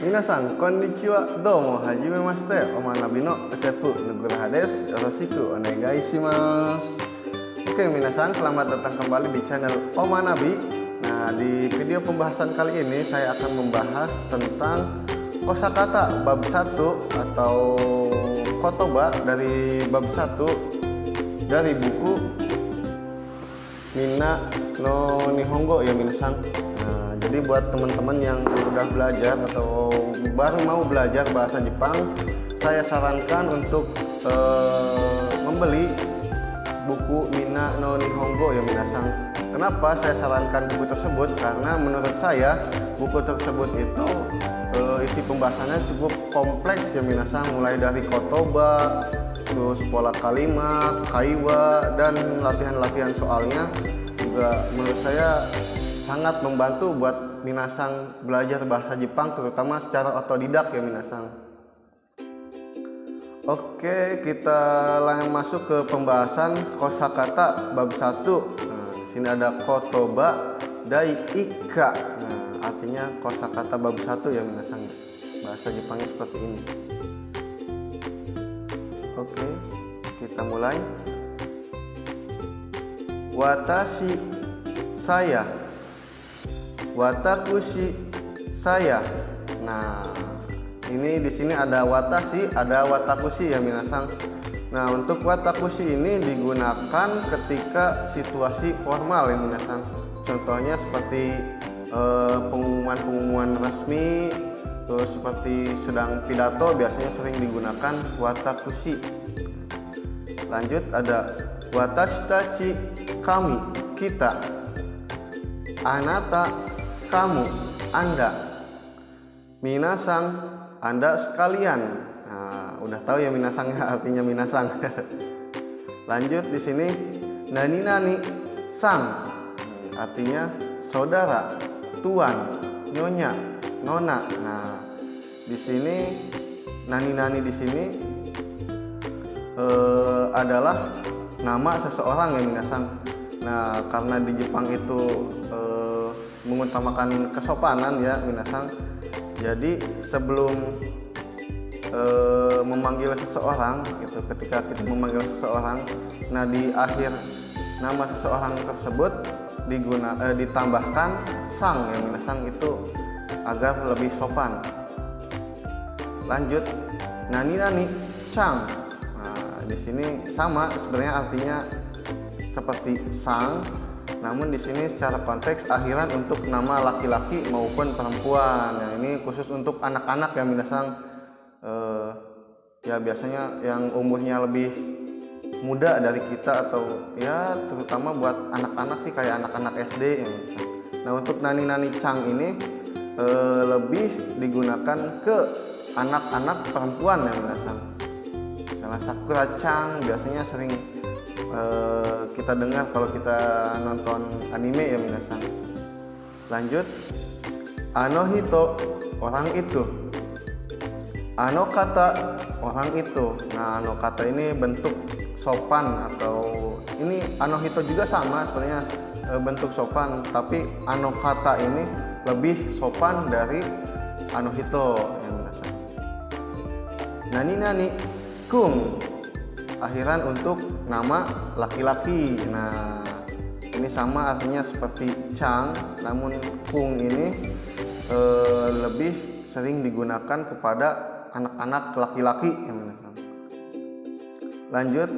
Minasan, konnichiwa, domo, hajime mashite, omanabi no Ochapu Nuguraha desu, yoroshiku onegaishimasu. Oke minasan, selamat datang kembali di channel Omanabi. Nah, di video pembahasan kali ini saya akan membahas tentang kosakata bab 1 atau kotoba dari bab 1 dari buku Minna no Nihongo ya minasan. Jadi buat teman-teman yang udah belajar atau baru mau belajar bahasa Jepang, saya sarankan untuk membeli buku Minna no Nihongo ya minasan. Kenapa saya sarankan buku tersebut? Karena menurut saya buku tersebut itu isi pembahasannya cukup kompleks ya minasan, mulai dari kotoba, terus pola kalimat, kaiwa, dan latihan-latihan soalnya juga menurut saya sangat membantu buat minasan belajar bahasa Jepang, terutama secara otodidak ya minasan. Oke, kita langsung masuk ke pembahasan kosakata bab 1. Nah, di sini ada kotoba dai ikka. Nah, artinya kosakata bab 1 ya minasan. Bahasa Jepangnya seperti ini. Oke, kita mulai. Watashi, saya. Watakushi, saya. Nah, ini di sini ada watashi, ada watakushi ya minasan. Nah, untuk watakushi ini digunakan ketika situasi formal ya minasan. Contohnya seperti pengumuman resmi, terus seperti sedang pidato biasanya sering digunakan watakushi. Lanjut ada watashitachi, kami, kita. Anata, kamu, Anda. Minasang, Anda sekalian. Nah, udah tahu ya minasangnya artinya minasang. Lanjut di sini nani-nani sang, artinya saudara, tuan, nyonya, nona. Nah, di sini nani-nani di sini adalah nama seseorang ya minasang. Nah, karena di Jepang itu mengutamakan kesopanan ya minasan. Jadi sebelum memanggil seseorang gitu, ketika kita memanggil seseorang, nah di akhir nama seseorang tersebut ditambahkan sang ya minasan, itu agar lebih sopan. Lanjut nani-nani cang. Nah, di sini sama sebenarnya artinya seperti sang, namun di sini secara konteks akhiran untuk nama laki-laki maupun perempuan. Nah, ini khusus untuk anak-anak yang minasan, ya biasanya yang umurnya lebih muda dari kita, atau ya terutama buat anak-anak sih kayak anak-anak SD ya minasan. Nah, untuk nani-nani cang ini lebih digunakan ke anak-anak perempuan ya minasan. Misalnya Sakura cang biasanya sering kita dengar kalau kita nonton anime ya minasan. Lanjut anohito, orang itu. Anokata, orang itu. Nah, anokata ini bentuk sopan, atau ini anohito juga sama sebenarnya bentuk sopan, tapi anokata ini lebih sopan dari anohito ya minasan. Nani-nani kung, akhiran untuk nama laki-laki. Nah, ini sama artinya seperti cang, namun kung ini lebih sering digunakan kepada anak-anak laki-laki yang menakan. Lanjut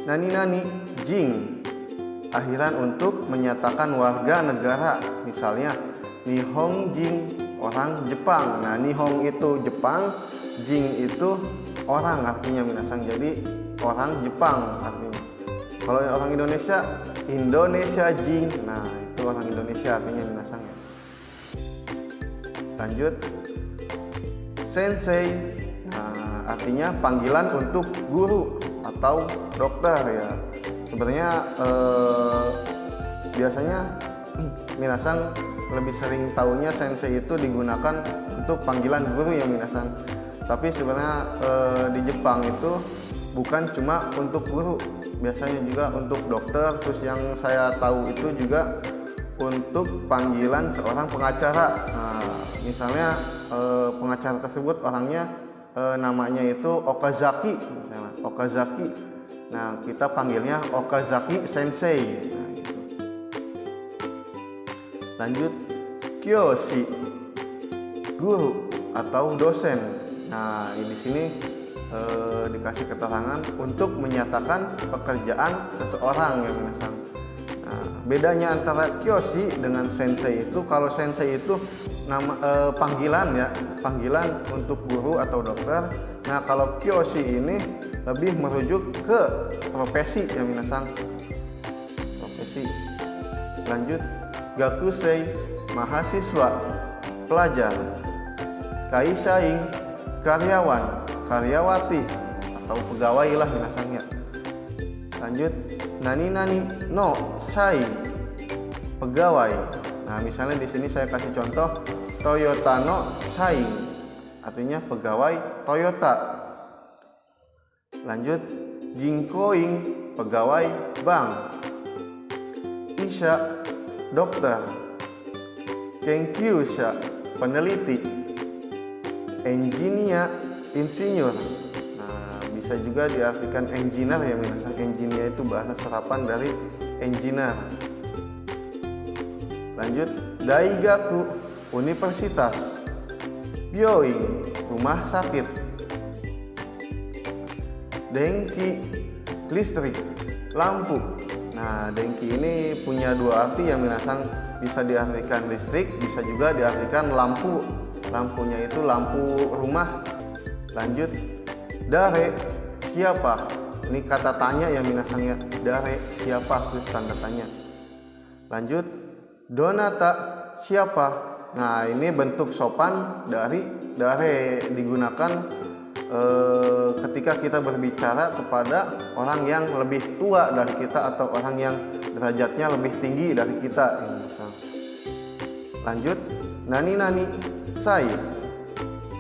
nani-nani jing, akhiran untuk menyatakan warga negara, misalnya Nihong jing, orang Jepang. Nah, Nihong itu Jepang, jing itu orang artinya minasan, jadi orang Jepang artinya. Kalau orang Indonesia, Indonesia jing. Nah, itu orang Indonesia artinya minasan ya. Lanjut sensei. Nah, artinya panggilan untuk guru atau dokter ya. Sebenarnya biasanya minasan lebih sering tahunya sensei itu digunakan untuk panggilan guru ya minasan. Tapi sebenarnya di Jepang itu bukan cuma untuk guru, biasanya juga untuk dokter. Terus yang saya tahu itu juga untuk panggilan seorang pengacara. Nah, misalnya pengacara tersebut orangnya namanya itu Okazaki, misalnya Okazaki. Nah, kita panggilnya Okazaki Sensei. Nah, gitu. Lanjut, Kyoshi, guru atau dosen. Nah, di sini dikasih keterangan untuk menyatakan pekerjaan seseorang ya minasan. Nah, bedanya antara Kyoshi dengan Sensei itu, kalau Sensei itu nama panggilan ya, panggilan untuk guru atau dokter. Nah, kalau Kyoshi ini lebih merujuk ke profesi ya minasan, profesi. Lanjut, Gakusei, mahasiswa, pelajar. Kaisaing, karyawan, karyawati atau pegawai lah minasannya. Lanjut, nani no sai, pegawai. Nah, misalnya di sini saya kasih contoh Toyota no sai, artinya pegawai Toyota. Lanjut, ginkoing, pegawai bank. Isha, dokter. Kenkyusha, peneliti. Engineer, insinyur. Nah, bisa juga diartikan engineer ya minasan. Engineer itu bahasa serapan dari engineer. Lanjut, daigaku, universitas. Byoi, rumah sakit. Denki, listrik, lampu. Nah, denki ini punya dua arti ya minasan. Bisa diartikan listrik, bisa juga diartikan lampu. Lampunya itu lampu rumah. Lanjut, dare, siapa? Ini kata tanya ya minasan ya. Dare, siapa? Terus tanda tanya. Lanjut, donata, siapa? Nah, ini bentuk sopan dari dare, digunakan ketika kita berbicara kepada orang yang lebih tua dari kita atau orang yang derajatnya lebih tinggi dari kita ya, misal. Lanjut, nani sai.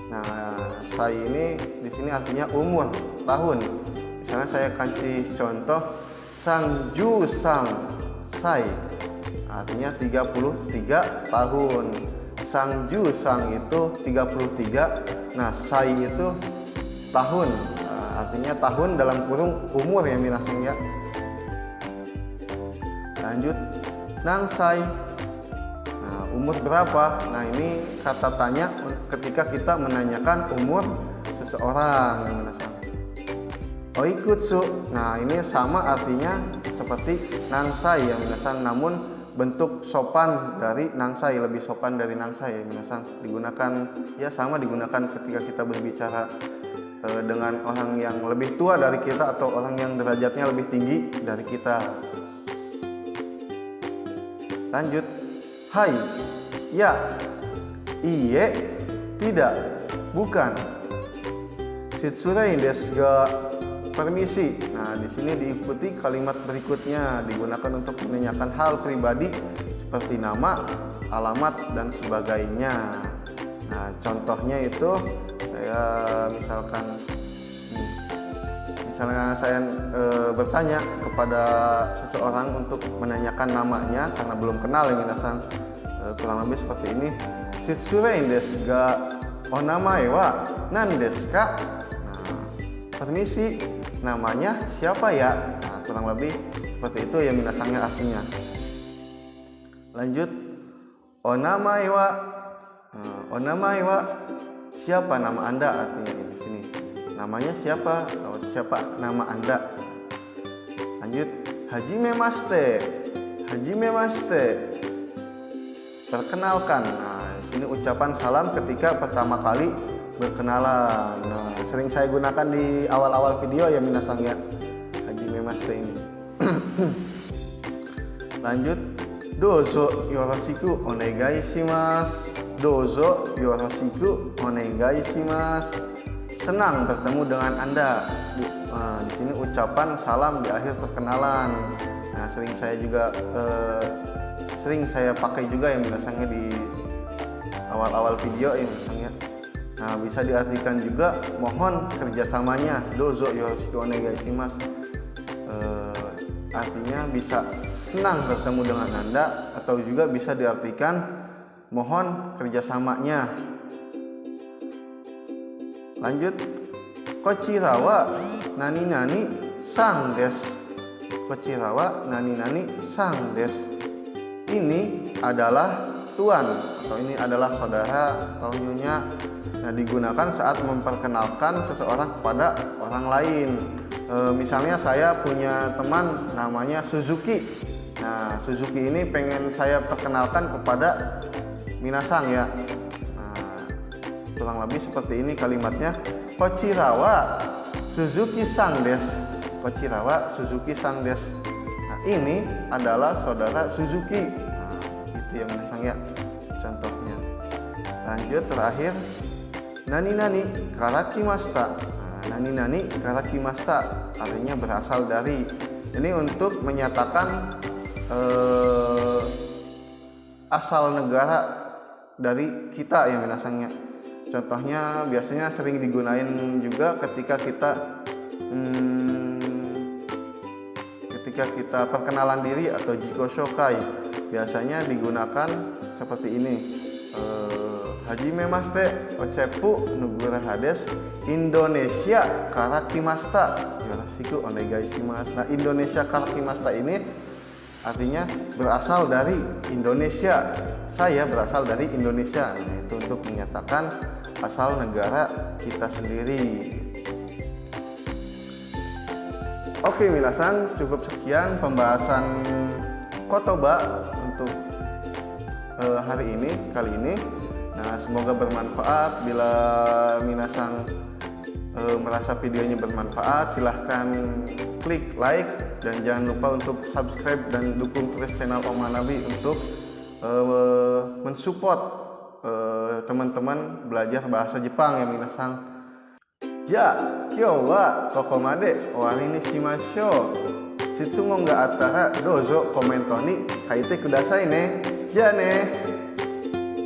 Nah, sai ini di sini artinya umur, tahun. Misalnya saya kasih contoh Sangju sang sai, artinya 33 tahun. Sangju sang itu 33. Nah, sai itu tahun. Nah, artinya tahun dalam kurung umur ya minasan ya. Lanjut, nangsai. Nah, umur berapa? Nah, ini kata tanya ketika kita menanyakan umur seseorang ya minasan. Oikutsu. Nah, ini sama artinya seperti nangsai ya minasan, namun bentuk sopan dari nangsai, lebih sopan dari nangsai ya minasan. Digunakan ya sama digunakan ketika kita berbicara dengan orang yang lebih tua dari kita atau orang yang derajatnya lebih tinggi dari kita. Lanjut, hai, ya, iye, tidak, bukan. Shitsurei desu ga, permisi. Nah, di sini diikuti kalimat berikutnya, digunakan untuk menanyakan hal pribadi seperti nama, alamat dan sebagainya. Nah, contohnya itu saya misalnya saya bertanya kepada seseorang untuk menanyakan namanya karena belum kenal ya minasan, kurang lebih seperti ini. Shitsurei desu ga, onamae wa nan desu ka? Nah, permisi, namanya siapa ya? Nah, kurang lebih seperti itu ya minasannya artinya. Lanjut, onamae wa. Onamae wa, siapa nama Anda, artinya di sini. Namanya siapa? Atau siapa nama Anda? Lanjut, hajimemashite. Hajimemashite, perkenalkan. Nah, di sini ucapan salam ketika pertama kali berkenalan. Nah, sering saya gunakan di awal-awal video ya minasan ya, hajimemashite ini. Lanjut, dozo yoroshiku onegai shimasu. Dozo yoroshiku onegai shimasu. Senang bertemu dengan Anda. Di sini ucapan salam di akhir perkenalan. Nah, sering saya pakai juga yang biasanya di awal-awal video ya misalnya. Nah, bisa diartikan juga mohon kerjasamanya. Dozo yoroshiku onegai shimasu. Artinya bisa senang bertemu dengan Anda, atau juga bisa diartikan mohon kerjasamanya. Lanjut, kochirawa nani-nani sang desu. Kochirawa nani-nani sang desu. Ini adalah tuan atau ini adalah saudara atau nyonya. Nah, digunakan saat memperkenalkan seseorang kepada orang lain. Misalnya saya punya teman namanya Suzuki. Nah, Suzuki ini pengen saya perkenalkan kepada minasang ya. Nah, kurang lebih seperti ini kalimatnya. Kochirawa Suzuki sang desu. Kochirawa Suzuki sang desu. Nah, ini adalah saudara Suzuki. Nah, itu yang minasang ya contohnya. Lanjut terakhir, nani-nani karakimashita. Nah, nani-nani karakimashita artinya berasal dari. Ini untuk menyatakan asal negara dari kita ya minasangnya. Contohnya biasanya sering digunain juga ketika kita perkenalan diri atau jiko shokai. Biasanya digunakan seperti ini. Hajimemashite, otsepu nugura hades, Indonesia karakimashita. Yoroshiku onegaishimasu. Nah, Indonesia karakimashita ini artinya berasal dari Indonesia. Saya berasal dari Indonesia. Nah, itu untuk menyatakan asal negara kita sendiri. Oke minasan, cukup sekian pembahasan kotoba untuk hari ini, kali ini. Nah, semoga bermanfaat. Bila minasan merasa videonya bermanfaat, silahkan klik like dan jangan lupa untuk subscribe dan dukung terus channel Om Hanabi untuk mensupport teman-teman belajar bahasa Jepang ya minasan. Ja, kyou wa kokomade owari ni shimashou. Shitsugon ga attara douzo komentou ni kaite kudasai ne. Ja ne.